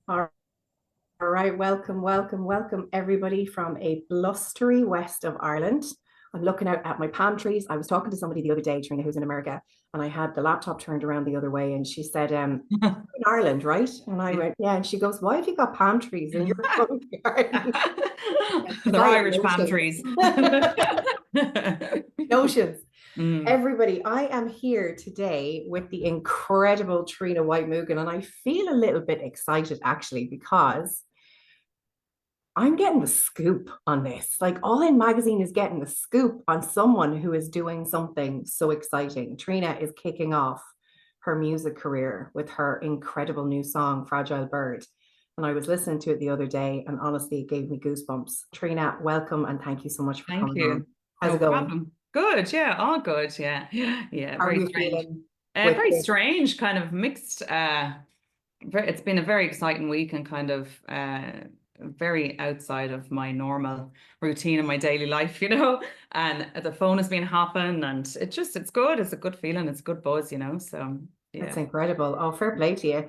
All right, welcome everybody from a blustery west of Ireland. I'm looking out at my palm trees. I was talking to somebody the other day, Trina, who's in America, and I had the laptop turned around the other way, and she said, in Ireland, right? And I went, yeah. And she goes, why have you got palm trees in your front garden? Because They're I have Irish palm notions. trees. Notions. Mm. Everybody, I am here today with the incredible Triona White Moogan, and I feel a little bit excited actually because I'm getting the scoop on this. Like All In Magazine is getting the scoop on someone who is doing something so exciting. Triona is kicking off her music career with her incredible new song, Fragile Bird. And I was listening to it the other day, and honestly, it gave me goosebumps. Triona, welcome and thank you so much for Thank coming on. you. How's No it going? problem. Good. Yeah, all good. Yeah. Yeah, How are very you strange. feeling with Very this? strange, kind of mixed. It's been a very exciting week and kind of very outside of my normal routine in my daily life. And the phone has been hopping and it's good. It's a good feeling. It's a good buzz. So That's yeah. incredible. Oh, fair play to you.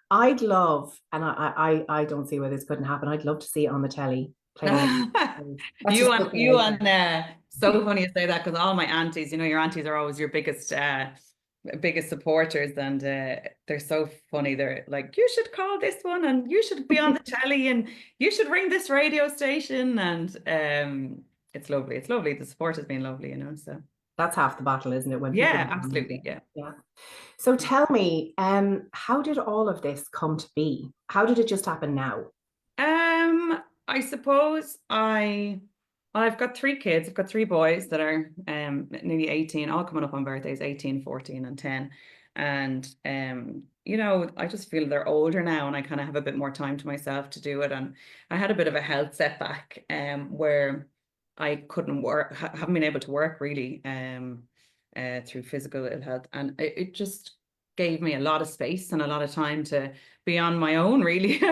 I'd love, and I don't see why this couldn't happen. I'd love to see it on the telly playing. That's You just and putting it you out and there. so funny you say that because all my aunties, your aunties are always your biggest supporters, and they're so funny. They're like, you should call this one, and you should be on the telly, and you should ring this radio station, and it's lovely. It's lovely. The support has been lovely. So That's half the battle, isn't it? When people yeah, get behind absolutely, it. yeah. Yeah. So tell me, how did all of this come to be? How did it just happen now? I suppose I've got three kids. I've got three boys that are nearly 18, all coming up on birthdays, 18, 14, and 10. And I just feel they're older now and I kind of have a bit more time to myself to do it. And I had a bit of a health setback where I couldn't work, haven't been able to work really through physical ill health. And it just gave me a lot of space and a lot of time to be on my own, really,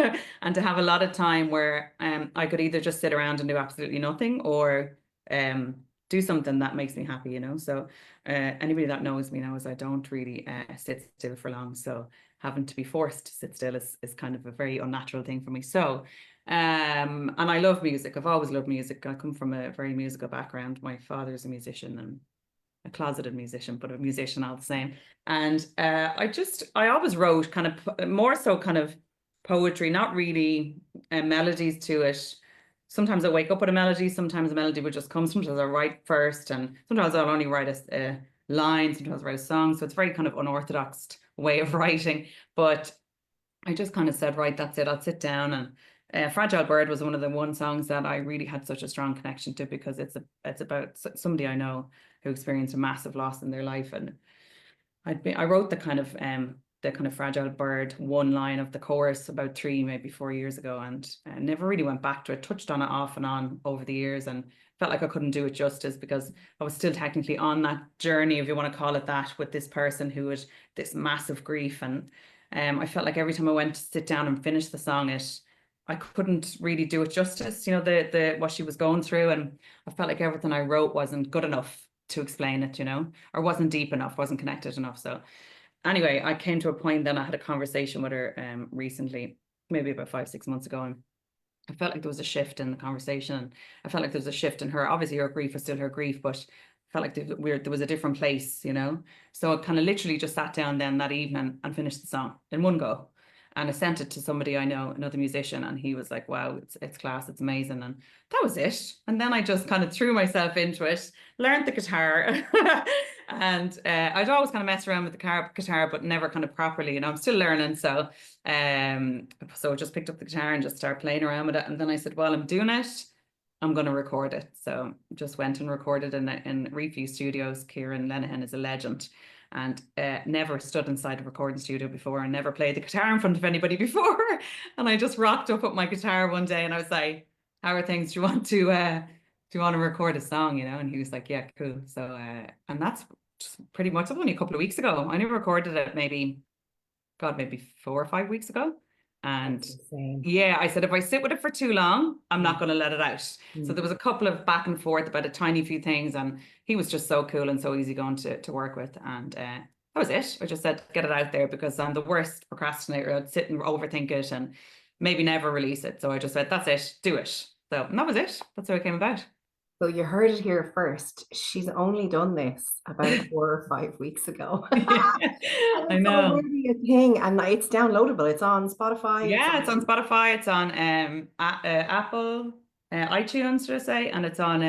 and to have a lot of time where I could either just sit around and do absolutely nothing or do something that makes me happy. So anybody that knows me knows I don't really sit still for long. So having to be forced to sit still is kind of a very unnatural thing for me. So and I love music. I've always loved music. I come from a very musical background. My father's a musician and a closeted musician, but a musician all the same. And I always wrote kind of more so kind of poetry, not really melodies to it. Sometimes I wake up with a melody, sometimes a melody would just come, sometimes I write first, and sometimes I'll only write a line, sometimes I write a song. So it's very kind of unorthodox way of writing. But I just kind of said, right, that's it. I'll sit down and Fragile Bird was one of the one songs that I really had such a strong connection to because it's about somebody I know who experienced a massive loss in their life, and I wrote the kind of Fragile Bird one line of the chorus about 3 maybe 4 years ago, and never really went back to it. Touched on it off and on over the years, and felt like I couldn't do it justice because I was still technically on that journey, if you want to call it that, with this person who had this massive grief, and I felt like every time I went to sit down and finish the song, I couldn't really do it justice, the what she was going through. And I felt like everything I wrote wasn't good enough to explain it, or wasn't deep enough, wasn't connected enough. So anyway, I came to a point, then I had a conversation with her recently, maybe about 5, 6 months ago, and I felt like there was a shift in the conversation. I felt like there was a shift in her. Obviously, her grief was still her grief, but I felt like there was a different place. So I kind of literally just sat down then that evening and finished the song in one go. And I sent it to somebody I know, another musician, and he was like, wow, it's class, it's amazing. And that was it. And then I just kind of threw myself into it, learned the guitar. And I'd always kind of mess around with the guitar, but never kind of properly. I'm still learning. So I just picked up the guitar and just started playing around with it. And then I said, well, I'm doing it. I'm going to record it. So just went and recorded in Refuse Studios. Kieran Lenihan is a legend and never stood inside a recording studio before and never played the guitar in front of anybody before. And I just rocked up with my guitar one day and I was like, how are things? Do you want to record a song? And he was like, yeah, cool. So, and that's just pretty much only a couple of weeks ago. I only recorded it maybe 4 or 5 weeks ago. And That's insane. yeah, I said, if I sit with it for too long, I'm not Mm, going to let it out. So mm. there was a couple of back and forth about a tiny few things. And he was just so cool and so easy going to work with. And that was it. I just said, get it out there because I'm the worst procrastinator. I'd sit and overthink it. And maybe never release it. So I just said, that's it, do it. So and that was it. That's how it came about. So you heard it here first. She's only done this about 4 or 5 weeks ago. Yeah, And I it's know. already a thing, and it's downloadable. It's on Spotify. It's Yeah, it's on on Spotify, it's on Apple, iTunes, should I say, and it's on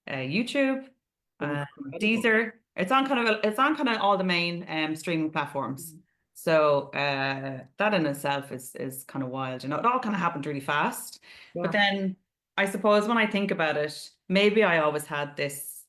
YouTube, incredible. Deezer. It's on kind of all the main streaming platforms. So that in itself is kind of wild. It all kind of happened really fast. But Yeah. then I suppose when I think about it, maybe I always had this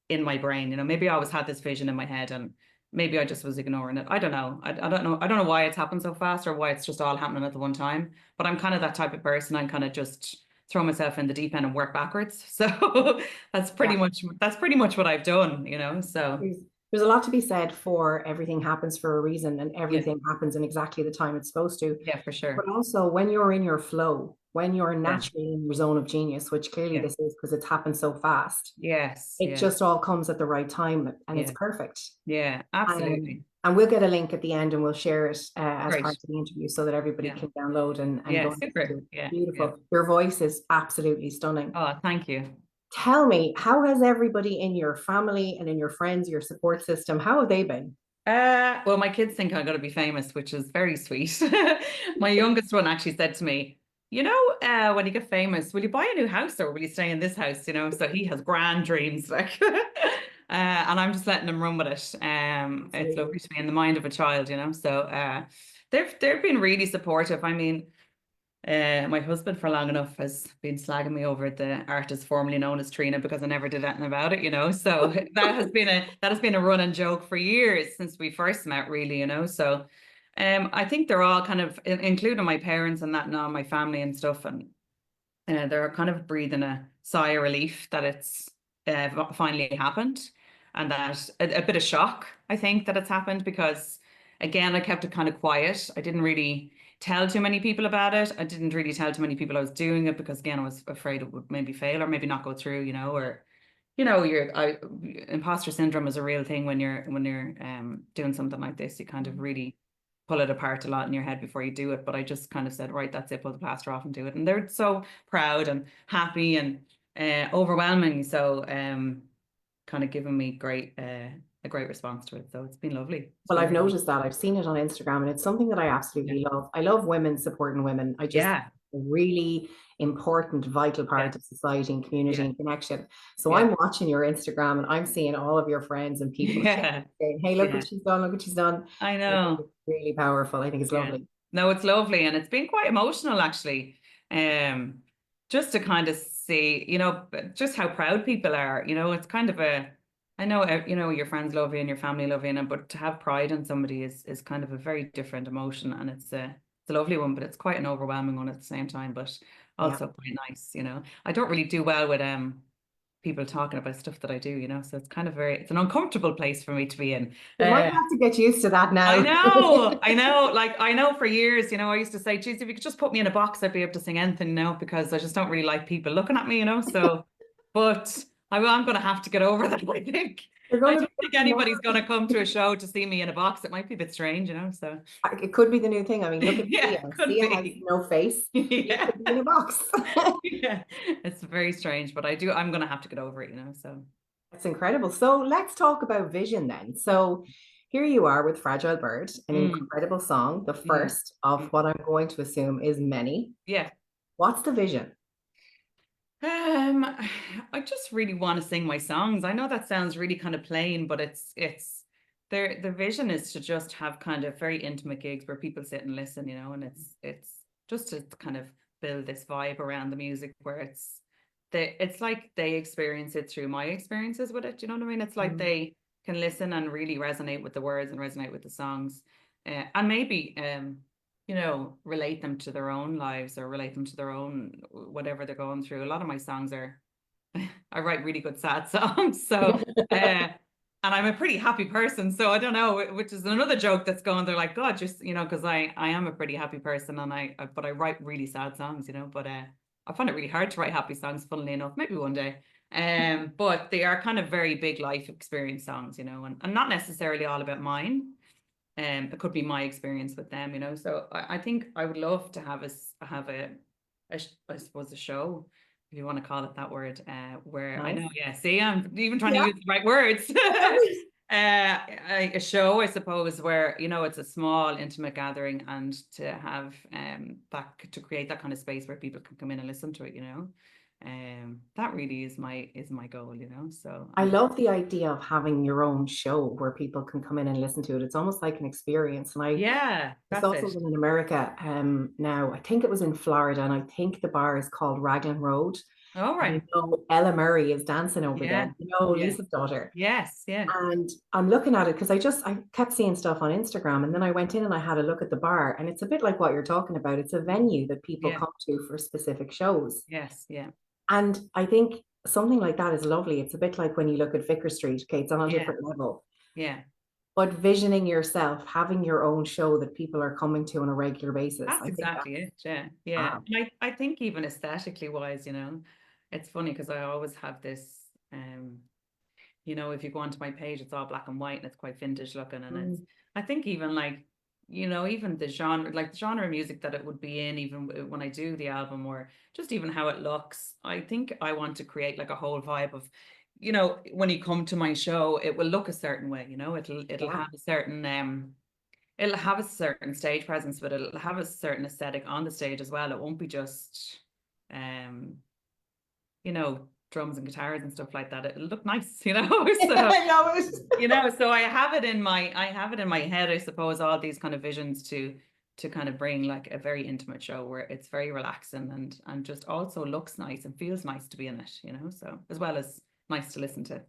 in my brain. Maybe I always had this vision in my head, and maybe I just was ignoring it. I don't know. I don't know. I don't know why it's happened so fast or why it's just all happening at the one time. But I'm kind of that type of person. I'm kind of just throw myself in the deep end and work backwards. So Yeah. that's pretty much what I've done, so There's a lot to be said for everything happens for a reason and yeah, everything happens in exactly the time it's supposed to. yeah, for But sure. also when you're in your flow, when you're Yeah, naturally in your zone of genius, which clearly yeah, this is because it's happened so fast, yes, it yeah, just all comes at the right time and it's yeah, perfect. yeah, absolutely. And we'll get a link at the end and we'll share it as part Great. of the interview so that everybody Yeah, can download and yeah, go and listen to super. it. Yeah, yeah. Beautiful. Your voice is absolutely stunning. Oh, thank you. Tell me, how has everybody in your family and in your friends, your support system, how have they been? Well, my kids think I'm going to be famous, which is very sweet. My youngest one actually said to me, when you get famous, will you buy a new house or will you stay in this house? So he has grand dreams, like, and I'm just letting him run with it. It's Absolutely. lovely to be in the mind of a child, So they've been really supportive. I mean, my husband for long enough has been slagging me over the artist formerly known as Triona because I never did anything about it. So that has been a running joke for years since we first met, really. So I think they're all kind of including my parents and that now my family and stuff, and they're kind of breathing a sigh of relief that it's finally happened, and that a bit of shock, I think, that it's happened because, again, I kept it kind of quiet. I didn't really tell too many people about it. I didn't really tell too many people I was doing it because, again, I was afraid it would maybe fail or maybe not go through, or imposter syndrome is a real thing when you're doing something like this. You kind of really pull it apart a lot in your head before you do it. But I just kind of said, right, that's it, pull the plaster off and do it. And they're so proud and happy and overwhelming. So kind of giving me a great response to it. So it's been lovely. It's Well, been I've lovely. noticed that. I've seen it on Instagram and it's something that I Yeah. absolutely love. I love women supporting women. I just Yeah. a really important, vital Yeah. part of society and community Yeah. and connection. So Yeah. I'm watching your Instagram and I'm seeing all of your friends and people Yeah. saying, hey, look Yeah. what she's done, look what she's done. I I think know. it's really powerful. I think it's Yeah. lovely. No, it's lovely. And it's been quite emotional actually. Um, just to kind of see, just how proud people are. It's kind of I know, your friends love you and your family love you, but to have pride in somebody is kind of a very different emotion. And it's a lovely one, but it's quite an overwhelming one at the same time, but Yeah. also quite nice. I don't really do well with people talking about stuff that I do. So it's kind of it's an uncomfortable place for me to be in. You might have to get used to that I now. know, I know. Like I know for years, I used to say, geez, if you could just put me in a box, I'd be able to sing anything, because I just don't really like people looking at me. So, but I'm going to have to get over that, I think. You're I going to don't be think looking anybody's now. going to come to a show to see me in a box. It might be a bit strange. So It could be the new thing. I mean, look at yeah, Sia. could Sia has be. no face. You Yeah. could be in a box. Yeah. It's very strange, but I'm going to have to get over it. So That's incredible. So let's talk about vision then. So here you are with Fragile Bird, an mm, incredible song, the mm, first of mm. what I'm going to assume is many. Yeah. What's the vision? Um, I just really want to sing my songs. I know that sounds really kind of plain, but it's the vision is to just have kind of very intimate gigs where people sit and listen, and it's just to kind of build this vibe around the music where it's like they experience it through my experiences with it. You know what I mean? It's like Mm. they can listen and really resonate with the words and resonate with the songs, and maybe relate them to their own lives or relate them to their own whatever they're going through. A lot of my songs are, I write really good sad songs. So, and I'm a pretty happy person. So I don't know, which is another joke that's going, they're like, God, because I am a pretty happy person and but I write really sad songs, but I find it really hard to write happy songs, funnily enough, maybe one day. But they are kind of very big life experience songs, and not necessarily all about mine. it could be my experience with them, you know. So I think I would love to have I suppose a show, if you want to call it that word, where I Nice. know, yeah, see, I'm even trying to Yeah. use the right words. A show, I suppose, where, you know, it's a small, intimate gathering, and to have to create that kind of space where people can come in and listen to it, you know. That really is my goal, you know. So I love the idea of having your own show where people can come in and listen to it. It's almost like an experience. And yeah, I that's saw it. something in America now. I think it was in Florida, and I think the bar is called Raglan Road. All And right. Ella Murray is dancing over there, Yeah. Yeah. Lisa's daughter. Yes. Yeah. And I'm looking at it because I kept seeing stuff on Instagram, and then I went in and I had a look at the bar, and it's a bit like what you're talking about. It's a venue that people Yeah. come to for specific shows. Yes. Yeah. And I think something like that is lovely. It's a bit like when you look at Vicar Street, okay, it's on a Yeah. different level. Yeah. But visioning yourself, having your own show that people are coming to on a regular basis, That's I think exactly that's it. Yeah. Yeah. fab. And I think even aesthetically wise, you know, it's funny because I always have this, you know, if you go onto my page, it's all black and white and it's quite vintage looking. And Mm, I think even like, you know, even the genre, like the genre of music that it would be in, even when I do the album, or just even how it looks, I think I want to create like a whole vibe of, you know, when you come to my show, it will look a certain way, you know, it'll yeah. have a certain, it'll have a certain stage presence, but it'll have a certain aesthetic on the stage as well. It won't be just, um, you know, drums and guitars and stuff like that. It'll look nice, you know. So, I know it. you know, so I have it in my head, I suppose, all these kind of visions to kind of bring like a very intimate show where it's very relaxing and just also looks nice and feels nice to be in it, you know. So as well as nice to listen to.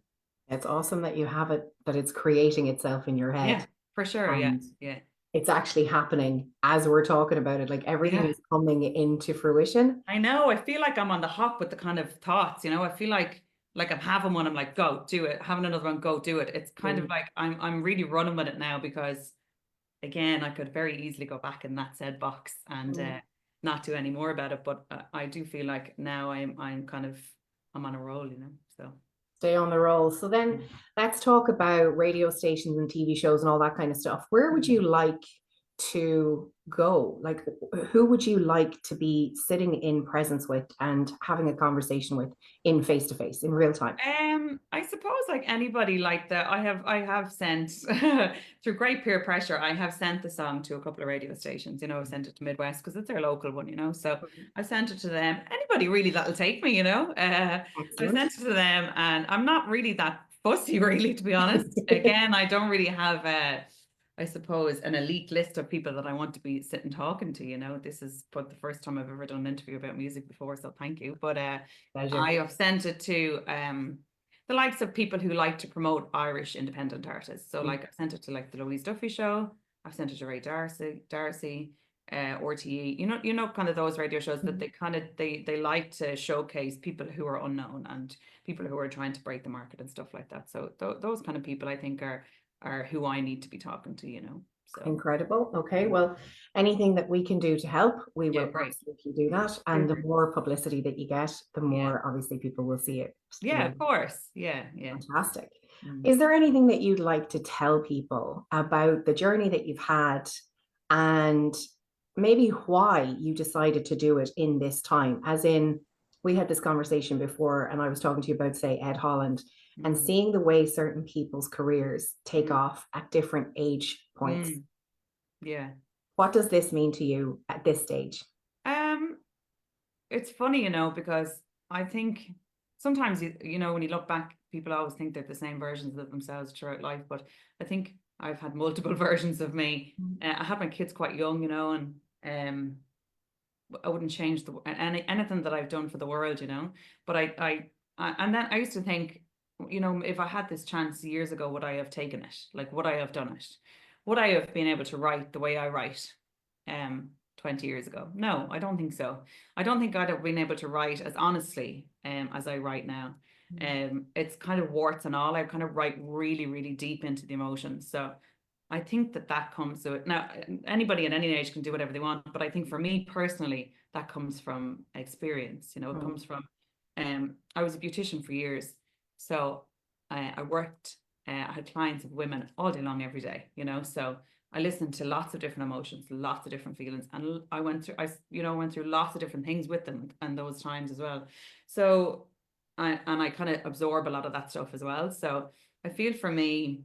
It's awesome that you have it, that it's creating itself in your Yeah, head. for sure. Yeah. And Yeah. it's actually happening as we're talking about it. Like everything Yeah. is coming into fruition. I know. I feel like I'm on the hop with the kind of thoughts, you know. I feel like I'm having one, I'm like, go do it. Having another one, go do it. It's kind of Mm. like I'm really running with it now because again, I could very easily go back in that said box and Mm. not do any more about it. But I do feel like now I'm kind of I'm on a roll, you know. So Stay on the roll. So then let's talk about radio stations and TV shows and all that kind of stuff. Where would you mm. like to go? Like, who would you like to be sitting in presence with and having a conversation with in face to face, in real time? I suppose like anybody like that, I have sent through great peer pressure, I have sent the song to a couple of radio stations, you know, I've sent it to Midwest because it's their local one, you know. So I've sent it to them. Anybody really that'll take me, you know. I've Excellent. sent it to them and I'm not really that fussy, really, to be honest. Again, I don't really have I suppose an elite list of people that I want to be sitting talking to, you know. This is but the first time I've ever done an interview about music before, so thank you. But I Pleasure. have sent it to the likes of people who like to promote Irish independent artists. So like I've sent it to like the Louise Duffy Show, I've sent it to Ray Darcy, RTE, you know, kind of those radio shows that they kind of they like to showcase people who are unknown and people who are trying to break the market and stuff like that. So those kind of people I think are who I need to be talking to, you know. So Incredible. Okay. Well, anything that we can do to help, we yeah, will great. absolutely do that. And the Mhm. more publicity that you get, the Yeah. more obviously people will see it. Yeah, of course. Yeah, yeah. Fantastic. Mm. Is there anything that you'd like to tell people about the journey that you've had and maybe why you decided to do it in this time? As in, we had this conversation before, and I was talking to you about, say, Ed Holland, and Mm. seeing the way certain people's careers take Mm. off at different age points. Mm. Yeah. What does this mean to you at this stage? Um, it's funny, you know, because I think sometimes you know when you look back, people always think they're the same versions of themselves throughout life. But I think I've had multiple versions of me. I had my kids quite young, you know, and I wouldn't change anything that I've done for the world, you know. But and then I used to think, you know, if I had this chance years ago, would I have taken it? Like, would I have done it? Would I have been able to write the way I write? 20 years ago? No, I don't think so. I don't think I'd have been able to write as honestly as I write now. It's kind of warts and all. I kind of write really, really deep into the emotions. So I think that comes to it. Now, anybody at any age can do whatever they want, but I think for me personally, that comes from experience. You know, it Mm. comes from. I was a beautician for years, so I worked. I had clients of women all day long, every day. You know, so I listened to lots of different emotions, lots of different feelings, and I went through, went through lots of different things with them and those times as well. So I kind of absorb a lot of that stuff as well. So I feel for me,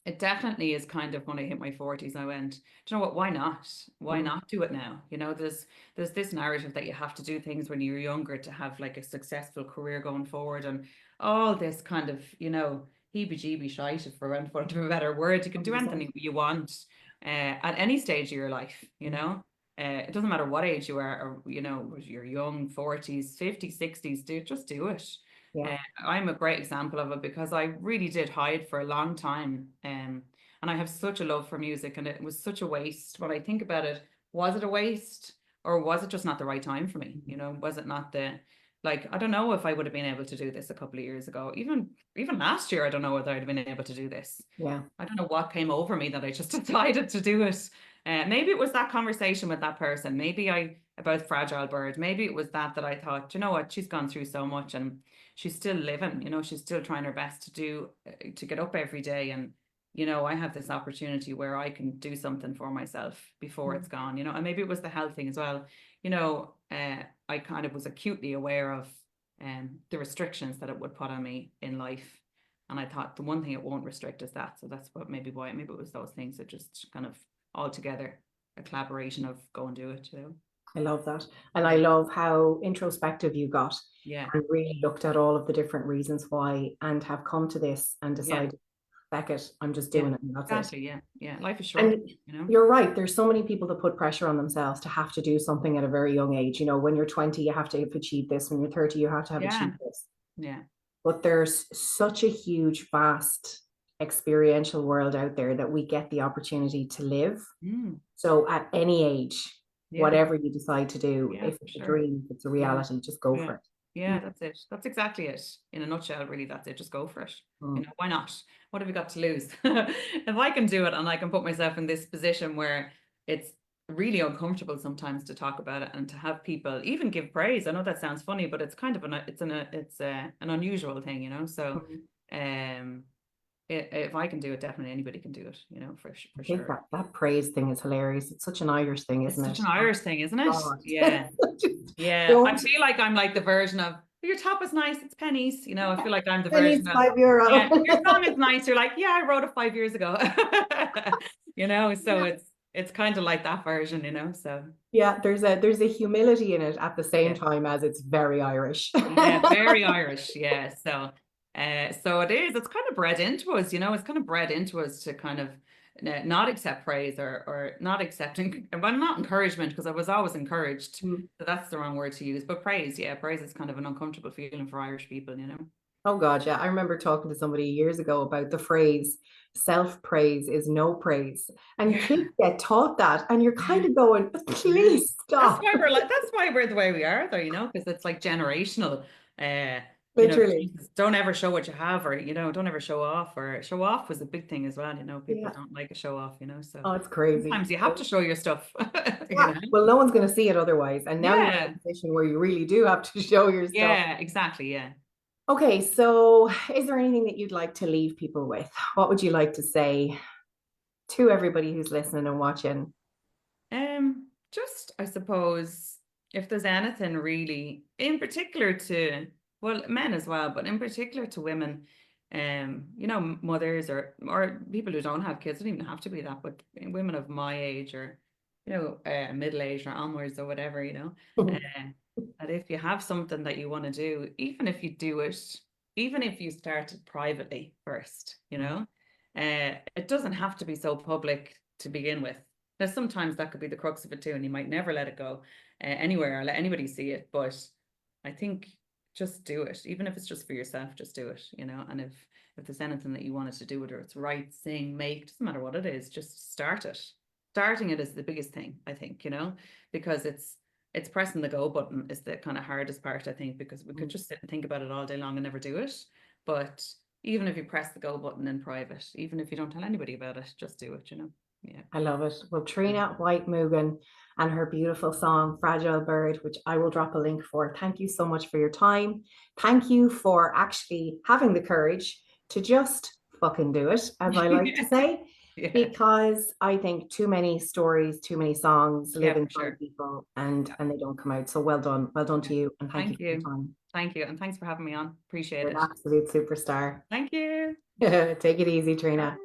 it definitely is kind of when I hit my 40s, I went, do you know what, why not? Why Mm. not do it now? There's this narrative that you have to do things when you're younger to have like a successful career going forward, and all this kind of, heebie-jeebie shite, for want of a better word. You can do 100%. anything you want at any stage of your life, Mm. It doesn't matter what age you are, or, you're young, 40s, 50s, 60s, just do it. Yeah. I'm a great example of it because I really did hide for a long time. And I have such a love for music, and it was such a waste. When I think about it, was it a waste, or was it just not the right time for me? Was it not I don't know if I would have been able to do this a couple of years ago. Even last year, I don't know whether I'd have been able to do this. Yeah. I don't know what came over me that I just decided to do it. Maybe it was that conversation with that person. Maybe about Fragile Bird. Maybe it was that I thought, you know what, she's gone through so much and she's still living. She's still trying her best to get up every day. And, I have this opportunity where I can do something for myself before Mm. it's gone, and maybe it was the health thing as well. I kind of was acutely aware of the restrictions that it would put on me in life. And I thought the one thing it won't restrict is that. So that's why maybe it was those things that just kind of all together, a collaboration of go and do it, I love that. And I love how introspective you got Yeah. and really looked at all of the different reasons why and have come to this and Yeah. decided, back it, I'm just Yeah. doing it and that's it. Exactly. Yeah. Yeah. Life is short, And you're right. There's so many people that put pressure on themselves to have to do something at a very young age. When you're 20, you have to have achieved this. When you're 30, you have to have Yeah. achieved this. Yeah. But there's such a huge, vast experiential world out there that we get the opportunity to live. Mm. So at any age, Yeah. whatever you decide to do, Yeah, if for it's a sure. dream, if it's a Yeah. reality, just go Yeah. for it. Yeah, that's it. That's exactly it. In a nutshell, really, that's it. Just go for it. Mm. Why not? What have we got to lose? If I can do it and I can put myself in this position where it's really uncomfortable sometimes to talk about it and to have people even give praise. I know that sounds funny, but it's kind of an unusual thing, So Mm. um if I can do it, definitely anybody can do it, for I think sure. that praise thing is hilarious. It's such an Irish thing, It's isn't such it? an Oh, Irish thing, isn't it? God. Yeah. Yeah, I Don't feel like I'm like the version of your top is nice, it's pennies. I feel like I'm the pennies version of, €5. yeah, your song is nice. You're like, yeah, I wrote it 5 years ago. So Yeah. it's kind of like that version. So Yeah, there's a humility in it at the same yeah, time as it's very Irish. yeah, very Irish. Yeah. So it is. It's kind of bred into us. It's kind of bred into us to kind of not accept praise or not accepting, well, not encouragement, because I was always encouraged. Mm. So that's the wrong word to use. But praise, yeah, praise is kind of an uncomfortable feeling for Irish people. Oh God, yeah. I remember talking to somebody years ago about the phrase self-praise is no praise. And Yeah. kids get taught that, and you're kind Yeah. of going, Yeah. please stop. That's why we're the way we are, though, because it's like generational. Uh, Literally. Jesus, don't ever show what you have, or don't ever show off, or show off was a big thing as well. People Yeah. don't like a show off. So Oh, it's crazy. sometimes you have to show your stuff. you Yeah. know. Well, no one's going to see it otherwise. And now you're in Yeah. a position where you really do have to show your stuff. Yeah, exactly. Yeah. Okay, so is there anything that you'd like to leave people with? What would you like to say to everybody who's listening and watching? Just I suppose if there's anything really in particular to, well, men as well, but in particular to women, mothers or people who don't have kids, don't even have to be that, but women of my age or middle age or onwards or whatever, that if you have something that you want to do, even if you do it, even if you start it privately first, it doesn't have to be so public to begin with. Now, sometimes that could be the crux of it too, and you might never let it go anywhere or let anybody see it. But I think just do it, even if it's just for yourself. Just do it, And if there's anything that you wanted to do, whether it's write, sing, make, doesn't matter what it is, just start it. Starting it is the biggest thing, I think, because it's pressing the go button is the kind of hardest part, I think, because we could just sit and think about it all day long and never do it. But even if you press the go button in private, even if you don't tell anybody about it, just do it, Yeah. I love it. Well, Triona White Moogan and her beautiful song, Fragile Bird, which I will drop a link for. Thank you so much for your time. Thank you for actually having the courage to just fucking do it, as I like to say. Yeah. because I think too many stories, too many songs Yeah, live for inside sure. people Yeah. and they don't come out. So well done. Well done Yeah. to you. And thank you Thank for your you. time. Thank you. And thanks for having me on. Appreciate You're an it. absolute superstar. Thank you. Take it easy, Trina.